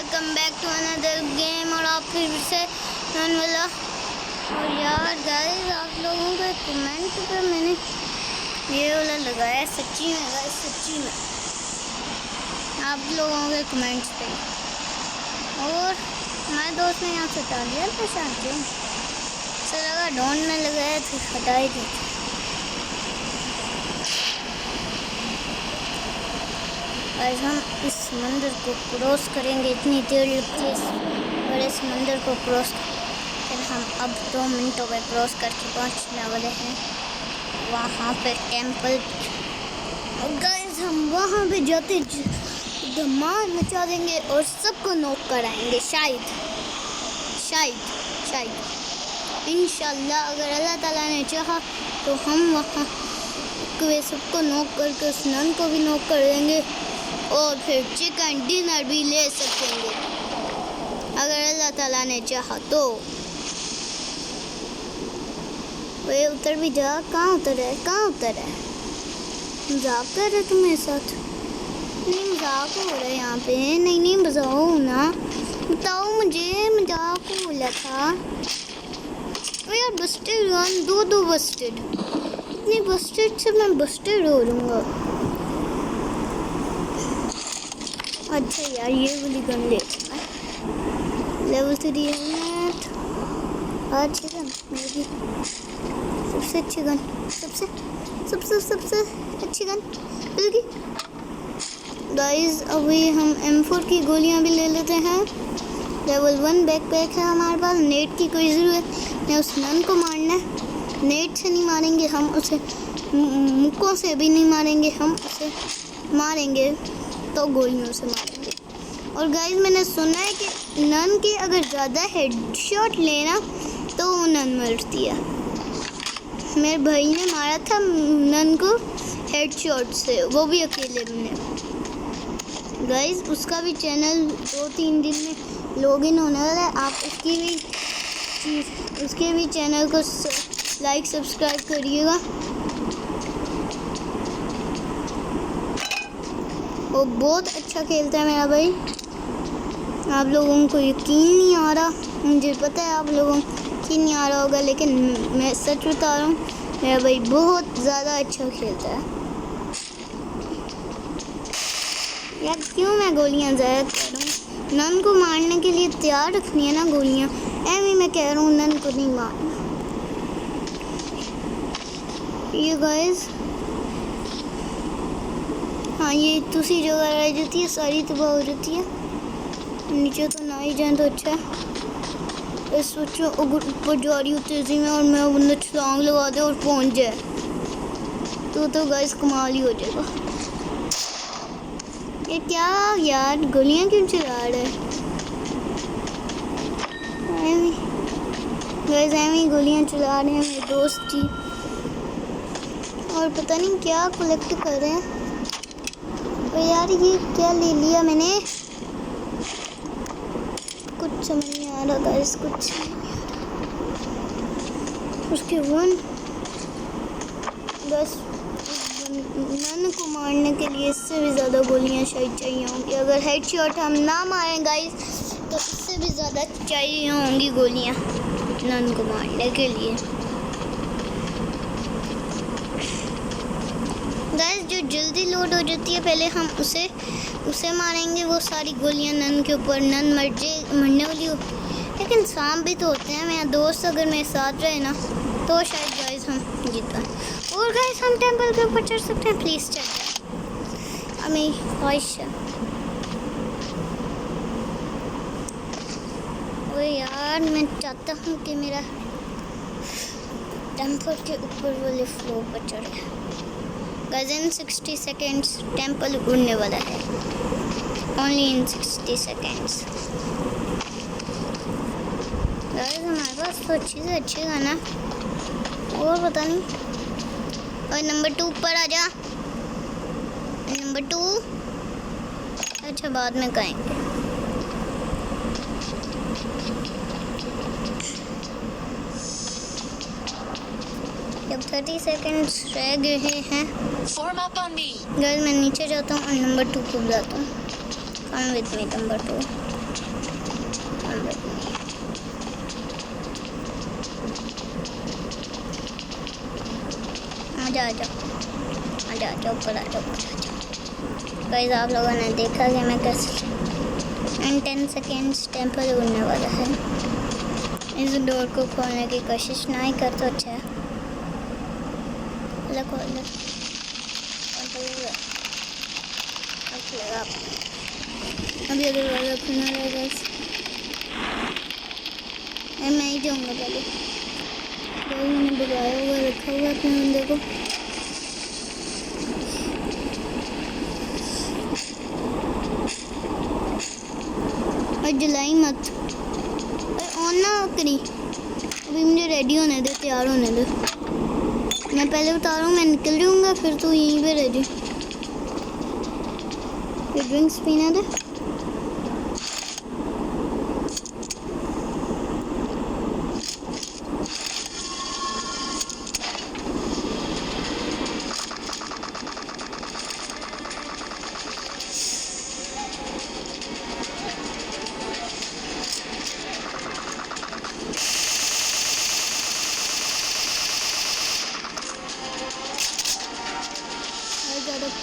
Welcome back to another game. और आप फिर से वाला। और यार गाइस, आप लोगों के कमेंट पे मैंने ये वाला लगाया, सच्ची में गाइस, सच्ची में आप लोगों के कमेंट्स पे। और हमारे दोस्त ने यहाँ से हटा दिया था शायद, से लगा डॉन में लगाया तो हटा ही दी। आज हम इस समंदर को क्रॉस करेंगे, इतनी देर लगती है इस बड़े समंदर को क्रॉस। फिर हम अब 2 मिनटों में क्रॉस करके पहुंचने वाले हैं वहाँ पे टेंपल। और गाइस हम वहाँ पे जाते धमाल मचा देंगे और सबको नॉक कराएंगे, शायद इंशाल्लाह। अगर अल्लाह ताला ने चाहा तो हम वहाँ सबको नॉक करके उस नन को भी नॉक कर देंगे और फिर चिकन डिनर भी ले सकेंगे अगर अल्लाह ताला ने चाहा तो। वे उतर भी जा, कहाँ उतर है? मजाक कर रहे तुम मेरे साथ? नहीं, मजाक हो रहा है यहाँ पे। नहीं बताओ ना, बताओ मुझे, मजाक हो रहा था यार। बस्टेड वन, दो बस्टेड, इतनी बस्टेड से मैं बस्टेड हो जाऊंगा। अच्छा यार, ये वाली गन लेते हैं, लेवल 3 हेलमेट। अच्छी गन, मेरी सबसे अच्छी गन, सबसे अच्छी गन मिल गई। गाइस अभी हम M4 की गोलियां भी ले लेते हैं। लेवल 1 बैकपैक है हमारे पास। नेट की कोई ज़रूरत नहीं, उस नन को मारना है। नेट से नहीं मारेंगे हम उसे, मुक्कों से भी नहीं मारेंगे हम उसे, मारेंगे तो गोलियों से मारेंगे। और गाइस मैंने सुना है कि नन के अगर ज़्यादा हेडशॉट लेना तो वो नन मरती है। मेरे भाई ने मारा था नन को हेडशॉट से, वो भी अकेले में। गाइस उसका भी चैनल 2-3 दिन में लॉगिन होने वाला है। आप उसके भी चैनल को लाइक सब्सक्राइब करिएगा। वो बहुत अच्छा खेलता है मेरा भाई। आप लोगों को यकीन नहीं आ रहा, मुझे पता है आप लोगों को यकीन नहीं आ रहा होगा, लेकिन मैं सच बता रहा हूँ, मेरा भाई बहुत ज़्यादा अच्छा खेलता है। यार क्यों मैं गोलियाँ ज़ाया कर रहा हूँ? नन को मारने के लिए तैयार रखनी है ना गोलियाँ। ऐसे मैं कह रहा हूँ नन को नहीं मारना। ये गाइस, हाँ ये दूसरी जगह रह जाती है, सारी तबाह हो जाती है। नीचे तो ना ही जाए तो अच्छा है। इस सोचो अगर ऊपर जा रही हो तेज़ी में और मेरा बंदा छलांग लगा दे और पहुंच जाए तो गाइस कमाल ही हो जाएगा। ये क्या यार, गोलियां क्यों चला रहे हैं? गाइस गोलियां चला रहे हैं मेरे दोस्त जी, और पता नहीं क्या कलेक्ट कर रहे हैं। तो यार ये क्या ले लिया मैंने, कुछ समझ नहीं आ रहा गाइस, कुछ उसके वन बस नन को मारने के लिए इससे भी ज़्यादा गोलियां शायद चाहिए होंगी। अगर हेडशॉट हम ना मारें गाइस तो इससे भी ज़्यादा चाहिए होंगी गोलियां नन को मारने के लिए। गाइस जो जल्दी लोड हो जाती है पहले हम उसे मारेंगे, वो सारी गोलियां नन के ऊपर, नन मरने वाली हो। लेकिन सांप भी तो होते हैं। मेरा दोस्त अगर मेरे साथ रहे ना तो शायद गाइस हम जीत पाए। और गाइस हम टेंपल के ऊपर चढ़ सकते हैं, प्लीज़ चढ़ जाए, हमें ख्वाहिश है। ओ यार मैं चाहता हूँ कि मेरा टेंपल के ऊपर वाले फ्लोर पर चढ़े। गाइस इन 60 सेकेंड्स टेंपल उड़ने वाला है, ओनली इन 60 सेकेंड्स। गाइस हमारे पास तो अच्छी से अच्छी गाना, और पता नहीं। और नंबर 2 पर आ जा, नंबर 2। अच्छा बाद में कहेंगे। जब 30 सेकंड्स रह गए हैं गाइस मैं नीचे जाता हूँ और नंबर 2 को बुलाता हूँ। Come with me number 2। आजा आजा आजा आजा ऊपर आजा गाइस। आप लोगों ने देखा कि मैं कैसे इन 10 सेकेंड्स टेम्पल उड़ने वाला है। इस डोर को खोलने की कोशिश ना ही कर तो अच्छा है। खोल दे अभी अगर वाला खुलना रहेगा मैं ही जाऊँगा पहले। मैंने बुलाया हुआ रखा हुआ अपने बंदे को। और जलाई मत ऑन ना करी। अभी मुझे रेडी होने दे, तैयार होने दे। मैं पहले बता रहा हूँ मैं निकल जाऊँगा, फिर तू यहीं पे रह जा। ड्रिंक्स पीना दे।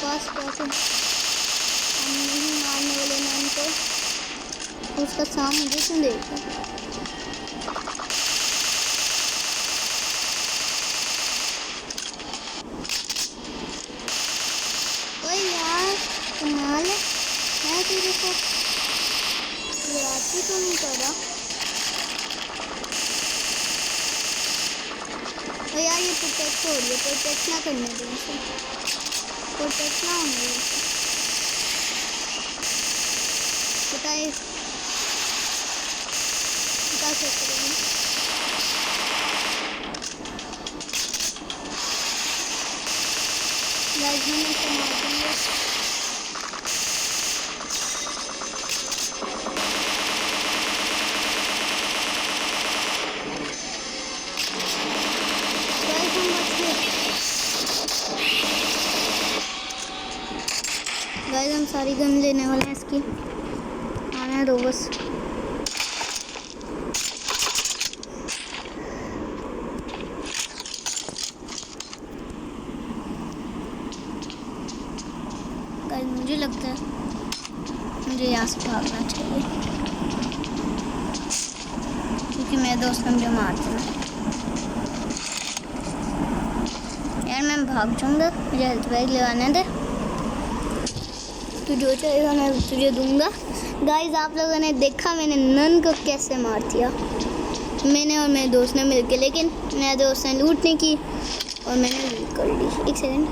पास पहुँचे हम नहीं मारने वाले नाम को। उसका साम मुझे क्यों देखा? ओए यार कमाल है, मैं तेरे को याद तो नहीं कर रहा। और यार ये प्रोटेक्ट हो रही है, प्रोटेक्ट ना करने दें इसे, प्रोटेक्ट ना होने दें। बताए बता सकते हैं गाइस, हम इसे मार देंगे। गाइस हम सारी गन लेने वाले हैं इसकी, आने दो बस। गाइस मुझे लगता है मुझे यहाँ से भागना चाहिए, क्योंकि मेरे दोस्त ने मुझे मार देना। यार मैं भाग जाऊँगा, मुझे हेल्थ बैग लगाने दे। तू जो चाहेगा मैं तुझे दूंगा। गाइस आप लोगों ने देखा मैंने नन को कैसे मार दिया, मैंने और मेरे दोस्त ने मिलके, लेकिन मेरे दोस्त ने लूट नहीं की और मैंने लूट कर ली। एक second,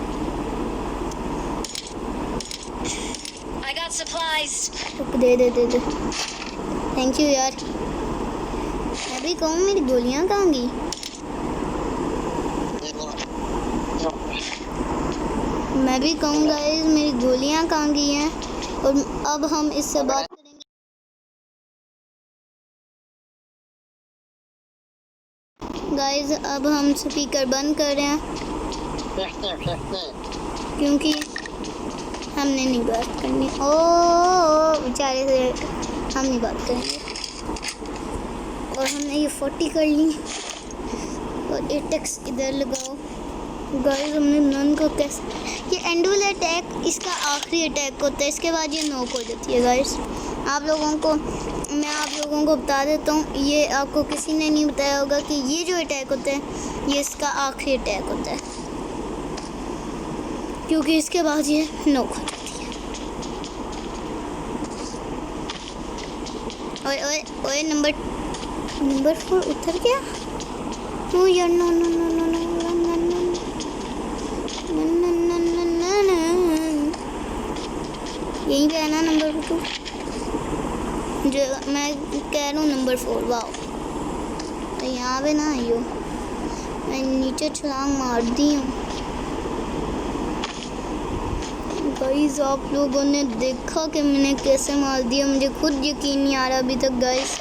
they they they they, thank you यार। मैं भी कहूँ मेरी गोलियाँ कहाँ गई? मैं भी कहूँ गाइस मेरी गोलियाँ कहाँ गई हैं। और अब हम इससे बात करेंगे। गाइस अब हम स्पीकर बंद कर रहे हैं, क्योंकि हमने नहीं बात करनी। ओ बेचारे से हम नहीं बात करेंगे। और हमने ये 40 कर ली और एटेक्स इधर लगाओ। गाइस हमने नन को कैसे, ये एंड वाला अटैक इसका आखिरी अटैक होता है, इसके बाद ये नॉक हो जाती है। गाइस आप लोगों को मैं आप लोगों को बता देता हूँ, ये आपको किसी ने नहीं बताया होगा कि ये जो अटैक होता है ये इसका आखिरी अटैक होता है, क्योंकि इसके बाद ये नॉक हो जाती है। ओए ओए ओए नंबर 4 उतर गया। नो यार no no no no no यहीं पे है ना नंबर 2, जो मैं कह रहा हूँ नंबर 4। वाओ, तो यहाँ पे ना आइयो, मैं नीचे छलांग मार दी हूँ। गाइस आप लोगों ने देखा कि मैंने कैसे मार दिया, मुझे खुद यकीन नहीं आ रहा अभी तक गाइस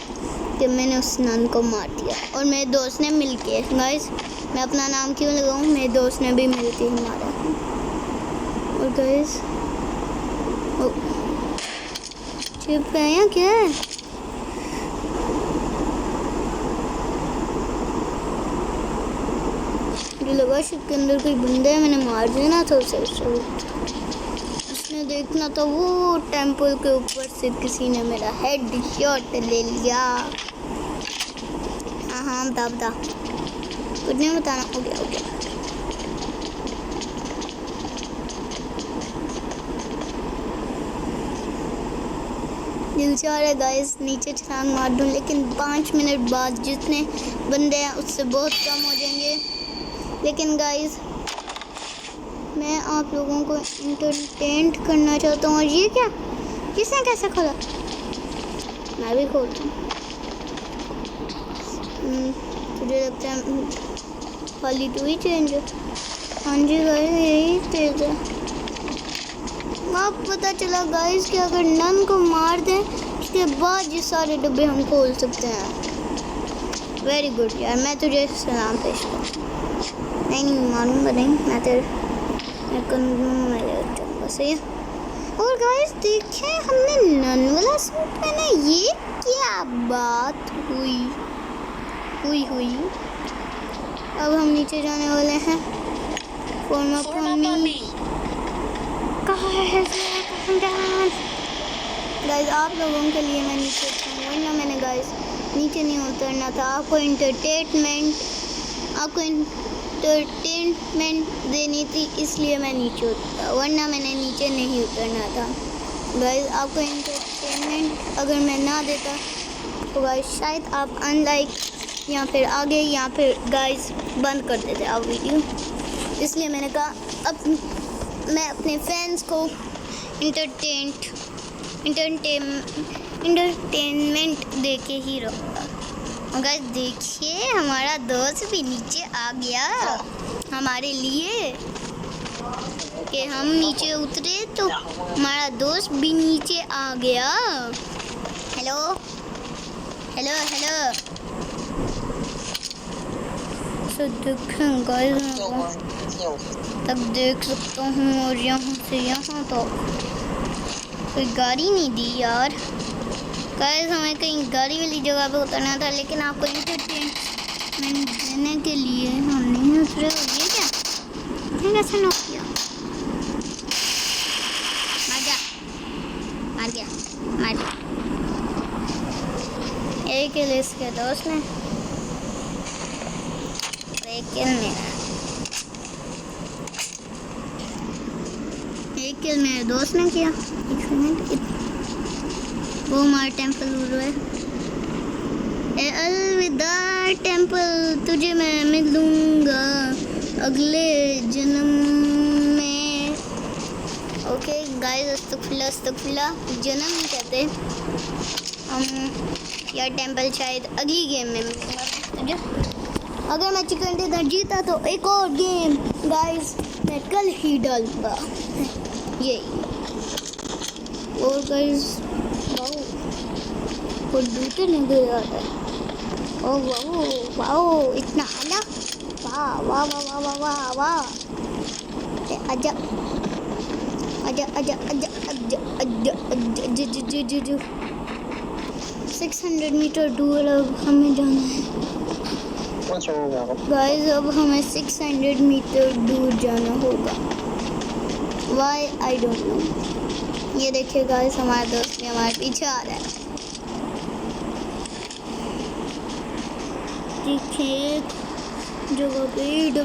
कि मैंने उस नन को मार दिया। और मेरे दोस्त ने मिलके, गाइस मैं अपना नाम क्यों लगाऊँ, मेरे दोस्त ने भी मिलके मारा। और गाइस चिप है या क्या है? काश के अंदर कोई बंदा है, मैंने मार देना था उसे। उसने देखना था वो टेंपल के ऊपर से किसी ने मेरा हेड शॉट ले लिया। हाँ बता कुछ नहीं बताना। हो गया दिल चाह रहा है गाइस नीचे छलांग मार दूँ, लेकिन 5 मिनट बाद जितने बंदे हैं उससे बहुत कम हो जाएंगे। लेकिन गाइस मैं आप लोगों को इंटरटेन करना चाहता हूँ। और ये क्या, किसने कैसे खोला? मैं भी खोलता हूँ। मुझे लगता है खाली 2 ही चेंज है। हाँ जी गाइस यही तेज है। अब पता चला गाइस कि अगर नन को मार दें उसके बाद ये सारे डब्बे हम खोल सकते हैं। वेरी गुड यार, मैं तुझे सलाम पेश करूँ। नहीं मारूंगा नहीं, मैं तेरे सही है। और गाइस देखिए हमने नन वाला सूट पहना, ये क्या बात हुई। अब हम नीचे जाने वाले हैं। गाइस आप लोगों के लिए मैं नीचे उतरूँ, वरना मैंने गाइस नीचे नहीं उतरना था। आपको एंटरटेनमेंट देनी थी, इसलिए मैं नीचे उतरा, वरना मैंने नीचे नहीं उतरना था। गाइस आपको एंटरटेनमेंट अगर मैं ना देता तो गाइस शायद आप अनलाइक या फिर आगे या फिर गाइस बंद कर देते आप वीडियो। इसलिए मैंने कहा अब मैं अपने फैंस को एंटरटेनमेंट दे के ही रहूँगा। और गाइस देखिए हमारा दोस्त भी नीचे आ गया हमारे लिए, कि हम नीचे उतरे तो हमारा दोस्त भी नीचे आ गया। हेलो तक देख सकता हूँ। और यहाँ से यहाँ तो कोई गाड़ी नहीं दी यार। गाइस हमें कहीं गाड़ी वाली जगह पे उतरना था, लेकिन आपको एंटरटेनमेंट देने के लिए हम नहीं उतरे। ये क्या कैसे नॉक किया? मार गया। एक किल इसके दोस्त ने, एक किल मेरे दोस्त ने किया। वो हमारा टेंपल है। अलविदा टेंपल, तुझे मैं मिलूंगा अगले जन्म में। ओके गाइस अस्तगफिरुल्लाह जन्म नहीं कहते हम यार। टेंपल शायद अगली गेम में मिलूंगा तुझे। अगर मैं चिकन डिनर जीता तो एक और गेम गाइस मैं कल ही डालूंगा यही। और गाइस वो लूटे नहीं गया था। ओ वाओ इतना आला, वाह। आजा 600 मीटर दूर अब हमें जाना है गाइस। अब हमें 600 मीटर दूर जाना होगा। Why I don't know. ये देखिए गाइस हमारे दोस्त ने हमारे पीछे आ रहा है। देखिए जगह पे दे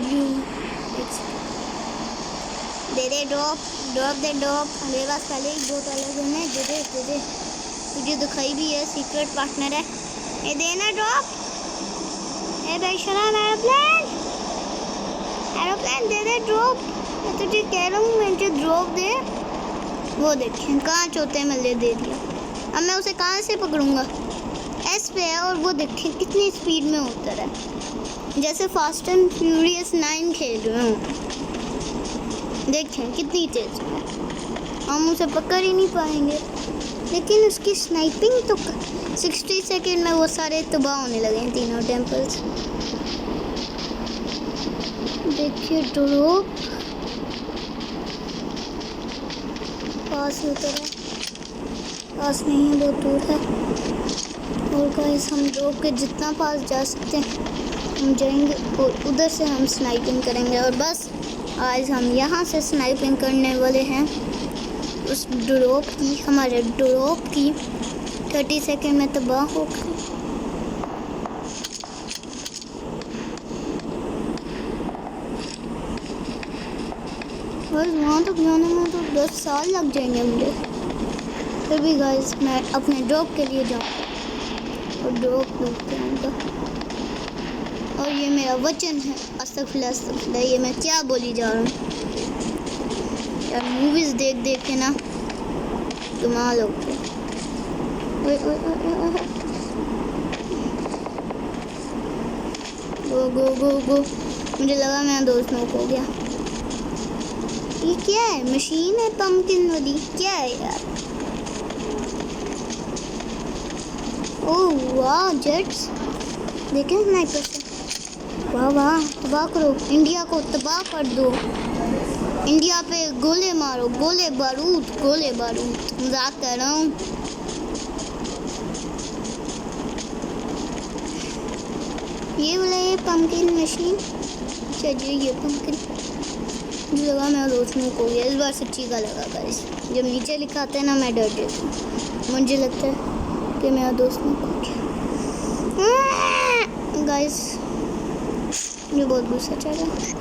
ड्रॉप मेरे पास पहले ही 2 टॉलर है। दे तुझे दिखाई भी है सीक्रेट पार्टनर है। ये देना ड्रॉप। ए बेशरम एरोप्लेन दे ड्रॉप। मैं तुझे कह रहा हूँ मुझे ड्रॉप दे। वो देखें कहाँ चौथे मल्ले दे दिया। अब मैं उसे कहाँ से पकड़ूंगा? एस पे है और वो देखें कितनी स्पीड में उतर है, जैसे फास्ट एंड फ्यूरियस 9 खेल रहे हूँ। देखें कितनी तेज है। हम उसे पकड़ ही नहीं पाएंगे, लेकिन उसकी स्नाइपिंग तो 60 सेकंड में वो सारे तबाह होने लगे हैं तीनों टेम्पल्स। देखिए ड्रॉप पास उतरा। पास नहीं है, बहुत दूर है। और गाइस हम ड्रॉप के जितना पास जा सकते हैं हम जाएंगे और उधर से हम स्नाइपिंग करेंगे। और बस आज हम यहाँ से स्नाइपिंग करने वाले हैं उस ड्रॉप की, हमारे ड्रॉप की 30 सेकंड में तबाह हो गई। बस वहाँ तक जाने में तो 10 साल लग जाएंगे मुझे। फिर भी गाइस मैं अपने ड्रॉप के लिए जाऊँगा और ड्रॉप लूट के आऊँगा। और ये मेरा वचन है, अस्तगफिरुल्लाह अस्तगफिरुल्लाह। ये मैं क्या बोली जा रहा हूँ यार, मूवीज़ देख देख के ना कमाल हो गया। गो गो गो गो, मुझे लगा मेरा दोस्त नॉक हो गया। ये क्या है, मशीन है पंपकिन वाली, क्या है यार? ओह वाह, जेट्स देखें स्नाइपर से, वाह वाह। तबाह करो, इंडिया को तबाह कर दो। इंडिया पे गोले मारो, गोले बारूद, गोले बारूद। मजाक कर रहा हूँ। ये वाला ये पंपकिन मशीन, चलिए ये पंपकिन। मुझे लगा मेरा दोस्त नॉक हो गया, इस बार सच्ची का लगा गाइस। जब नीचे लिखाते हैं ना मैं डर जाती हूँ, मुझे लगता है कि मेरा दोस्त नॉक हो गया। गाइस मुझे बहुत गुस्सा चढ़ रहा है,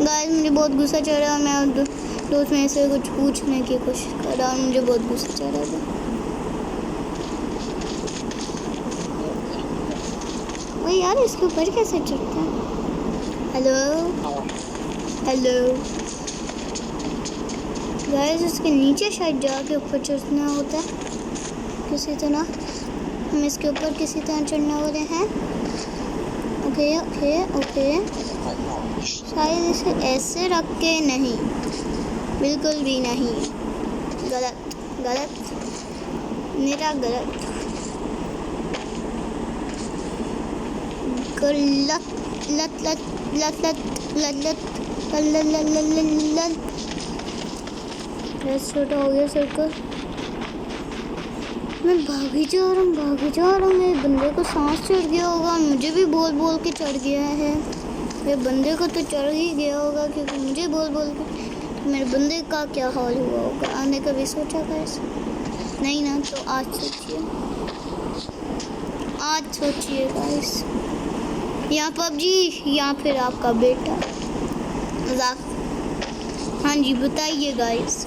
गाइस मुझे बहुत गुस्सा चढ़ रहा है। मैं दोस्त मेरे से कुछ पूछने की कोशिश कर रहा हूँ, मुझे बहुत गुस्सा चढ़ रहा है। वही यार, इसके ऊपर कैसे चढ़ता है? हेलो हेलो गाइस, इसके नीचे शायद जाके ऊपर चढ़ना होता है किसी तरह। हम इसके ऊपर किसी तरह चढ़ने वाले हैं। ओके ओके ओके, शायद इसे ऐसे रख के नहीं, बिल्कुल भी नहीं, गलत गलत, मेरा गलत गलत, लत लत लत लत लत लत लत। छोटा हो गया सर्कल। मैं भागी जा रहा हूँ, भागी जा रहा हूँ। मेरे बंदे को सांस चढ़ गया होगा, मुझे भी बोल बोल के चढ़ गया है। मेरे बंदे को तो चढ़ ही गया होगा क्योंकि मुझे बोल बोल के। तो मेरे बंदे का क्या हाल हुआ होगा, आने का भी सोचा गाइस? नहीं ना, तो आज सोचिए, आज सोचिए गाइस। यहाँ पबजी या फिर आपका बेटा? मजाक, हाँ जी बताइए गाइस।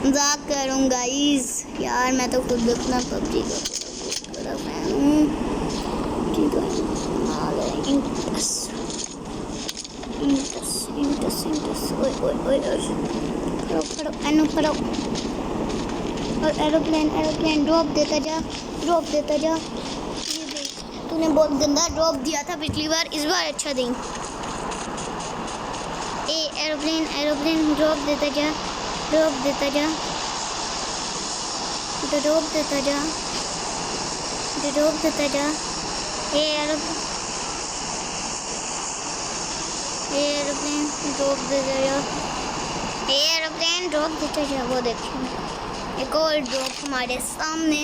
मजाक कर रहा हूँ गाइस यार, मैं तो खुद अपना पबजी का बड़ा फैन हूँ। ठीक है, इंटस इंटस इंटस इंटस, ओए ओए ओए, खड़ो खड़ो एनो खड़ो। और एरोप्लेन एरोप्लेन, ड्रॉप देता जा, ड्रॉप देता जा। ये देख, तूने बहुत गंदा ड्रॉप दिया था पिछली बार, इस बार अच्छा दें। एरोप्लेन एरोप्लेन, ड्रॉप देता जा, ड्रॉप देता जा, ड्रॉप देता जा, ड्रॉप देता जा। एरोप्लेन ड्रॉप देता जा, एरोप्लेन ड्रॉप देता जा। वो देखिए एक और ड्रॉप हमारे सामने।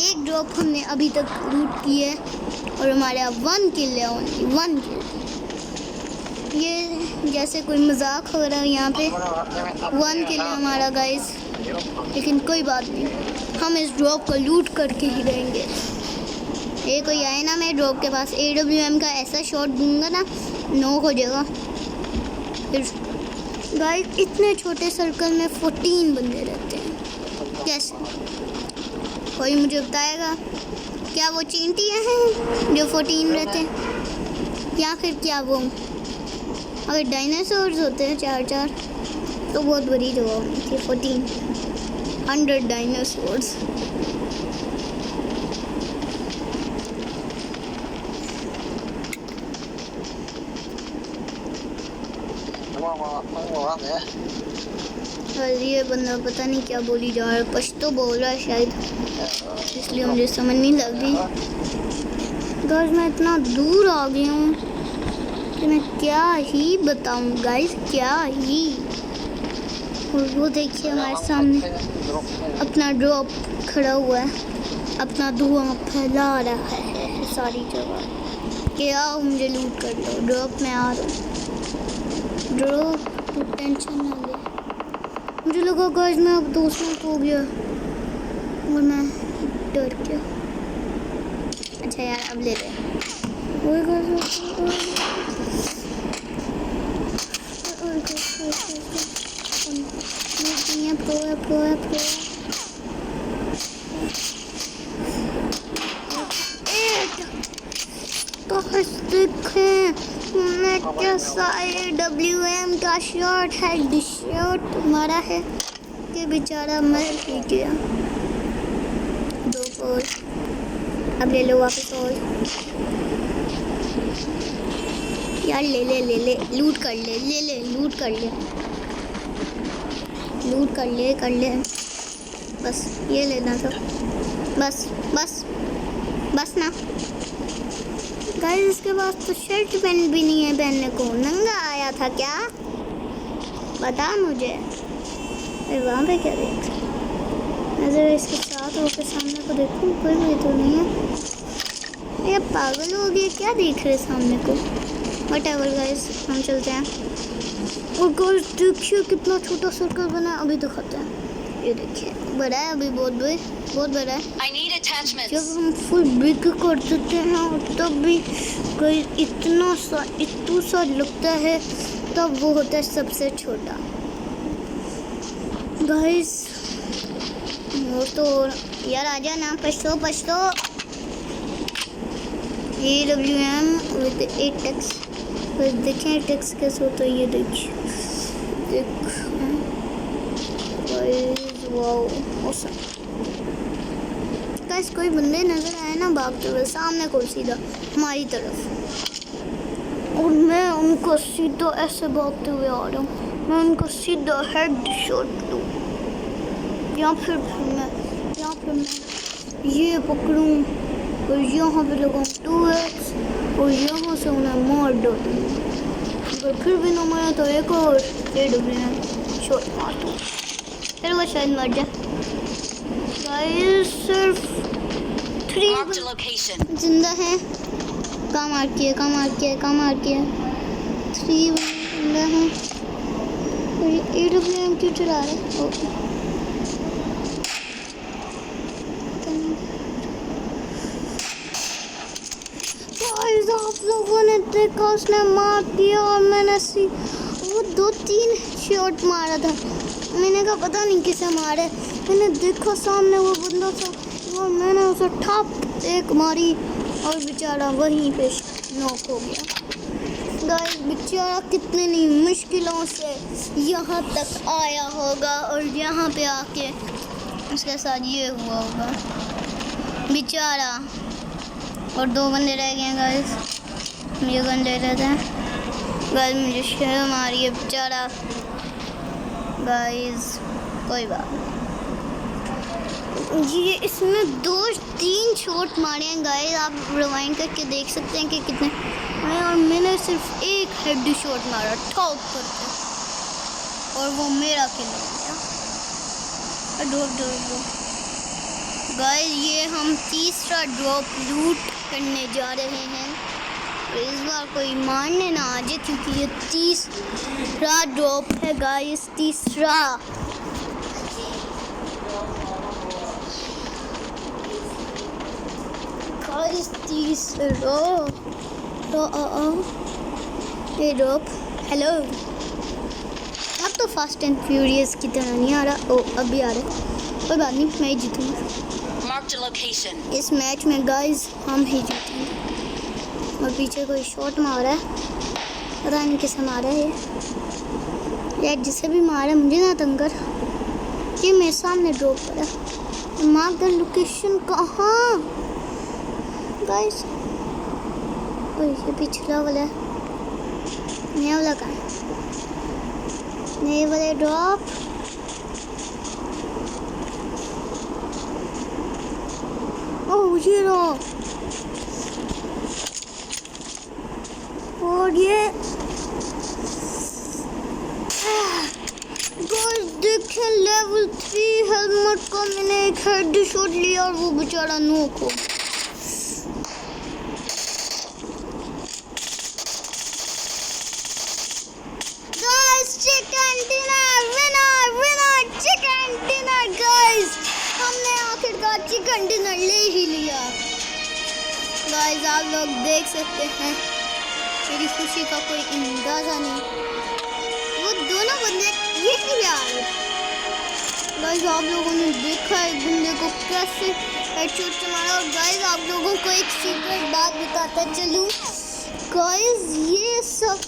एक ड्रॉप हमने अभी तक लूट की है और हमारे 1 किल है, ओनली 1 किल। ये जैसे कोई मजाक हो रहा है यहाँ पे। 1 किल है हमारा गाइस, लेकिन कोई बात नहीं, हम इस ड्रॉप को लूट करके ही रहेंगे। ये कोई आए ना मेरे ड्रॉप के पास, AWM का ऐसा शॉट दूंगा ना, नॉक हो जाएगा। फिर गाइस इतने छोटे सर्कल में 14 बंदे रहते हैं, कैसे? कोई मुझे बताएगा? क्या वो चींटियाँ हैं जो 14 रहते हैं, या फिर क्या वो अगर डायनासोर्स होते हैं 4-4 तो बहुत बड़ी जगह होनी थी। 1400 डायनासोर्स। और ये बंदा पता नहीं क्या बोली जा रहा है, पश्तो बोल रहा है शायद, इसलिए मुझे समझ नहीं लग रही। गाइस मैं इतना दूर आ गया हूँ कि मैं क्या ही बताऊँ गाइस, क्या ही। और वो देखिए हमारे सामने अपना ड्रॉप खड़ा हुआ है, अपना धुआं फैला रहा है सारी जगह कि आओ मुझे लूट कर लो, ड्रॉप में आ रहा हूँ। ड्रॉप तू टेंशन ना ले। मुझे लगा गाइस मैं अब 2 मिनट हो गया और मैं डर गया। अच्छा यार अब ले ले। देखें मैं कैसा WM का शॉट है, शॉट मारा है कि बेचारा मर ही गया। 2 और अब ले लो वापस और यार ले ले ले ले लूट कर ले ले ले लूट कर ले लूट कर ले बस ये लेना था बस बस बस ना गाइस। इसके पास तो शर्ट पैंट भी नहीं है पहनने को, नंगा आया था क्या बता मुझे। अरे वहाँ पे क्या देख रहा मैं ज़रा इसके साथ होकर सामने को देखूँ, कोई भी तो नहीं है। ये पागल हो गए क्या देख रहे सामने को। व्हाटएवर गाइस हम चलते हैं। और गाइस देखिए कितना छोटा सर्कल बना है, अभी दिखाते हैं। ये देखिए बड़ा है अभी, बहुत बड़ा है। जब हम फुल बिग कर देते हैं और तब भी कोई इतना सा लगता है, तब वो होता है सबसे छोटा गाइस। वो तो यार आजा ना, पछतो AWM विद 8x देखें 8x कैसे होता है। ये देखिए वाओ ऑसम गाइस। कोई बंदे नजर आए ना भागते हुए सामने को सीधा हमारी तरफ, और मैं उनको सीधा ऐसे भागते हुए आ रहा हूँ, मैं उनको सीधा हेड शॉट दूँ या फिर मैं ये पकड़ूँ और यहाँ पे लगाऊँ 2x और यहाँ से उन्हें मार दूँ। अगर फिर भी ना मारा तो एक और AWM शॉट मार दूँ, फिर वो शायद मर जाए। गाइस सिर्फ 3 जिंदा है। कहाँ मार किया 3 जिंदा है। और ये AWM क्यों चला रहा है। आप लोगों ने देखा उसने मार दिया और मैंने वो 2-3 शॉट मारा था। मैंने कहा पता नहीं किसे मारे, मैंने देखा सामने वो बंदा था और मैंने उसे ठप एक मारी और बेचारा वहीं पे नॉक हो गया। गाइस बेचारा कितने नहीं मुश्किलों से यहाँ तक आया होगा और यहाँ पे आके उसके साथ ये हुआ होगा बेचारा। और 2 बंदे रह गए गाइस, मुझे गन ले रहे थे गाइस, मुझे शर्म आ रही है बेचारा। गाइस कोई बात ये इसमें 2-3 शॉट मारे हैं गाइस, आप रिवाइंड करके देख सकते हैं कि कितने हैं। और मैंने सिर्फ एक हेड शॉट मारा टॉप करके और वो मेरा किल हो गया। ड्रॉप गाइस ये हम तीसरा ड्रॉप लूट करने जा रहे हैं। इस बार कोई मारने ना आ जाए क्योंकि ये तीसरा ड्रॉप है गाइस, तीसरा। गाइस तीसरा ये ड्रॉप। हेलो अब तो फास्ट एंड फ्यूरियस की तरह नहीं आ रहा। ओ अब भी आ रहा है, कोई बात नहीं, मैं ही जीतूंगा इस मैच में गाइस, हम ही जीतेंगे। और पीछे कोई शॉट मारा है, पता नहीं किसे मारा है यार, जिसे भी मारा मुझे ना तंग कर। ये मेरे सामने ड्रॉप करा। मार्क द लोकेशन कहाँ गाइस। ये पिछला वाला नया वाला कहाँ है, नए वाले ड्रॉप। ओह ये रहा, और ये नोट को मैंने एक हेडशॉट लिया और वो बेचारा नोक हो। Guys chicken dinner winner winner chicken dinner guys, हमने आखिरकार चिकन डिनर ले ही लिया। गाइस आप लोग देख सकते हैं मेरी खुशी का कोई अंदाजा नहीं। वो दोनों बंदे ये भी आ रहे। गाइस आप लोगों ने देखा एक बंदे को कैसे हेडशॉट मारा। और गाइस आप लोगों को एक सीक्रेट बात बताता चलूं। गाइस ये सब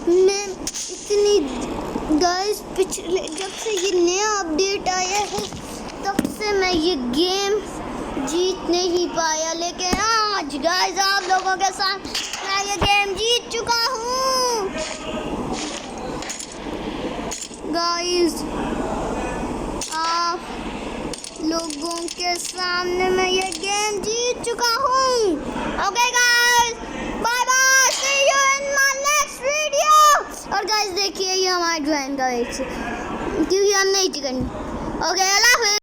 मैं इतनी गाइस पिछले जब से ये नया अपडेट आया है तब से मैं ये गेम जीत नहीं पाया, लेकिन आज गाइस आप लोगों के साथ मैं ये गेम जीत चुका हूँ। गाइस आप लोगों के सामने मैं ये गेम जीत चुका हूँ। Okay guys, bye bye, see you in my next video. और गाइस देखिए ये हमारे ड्राइंग का क्योंकि हम नहीं चिकन। ओके अल्लाह हाफिज़।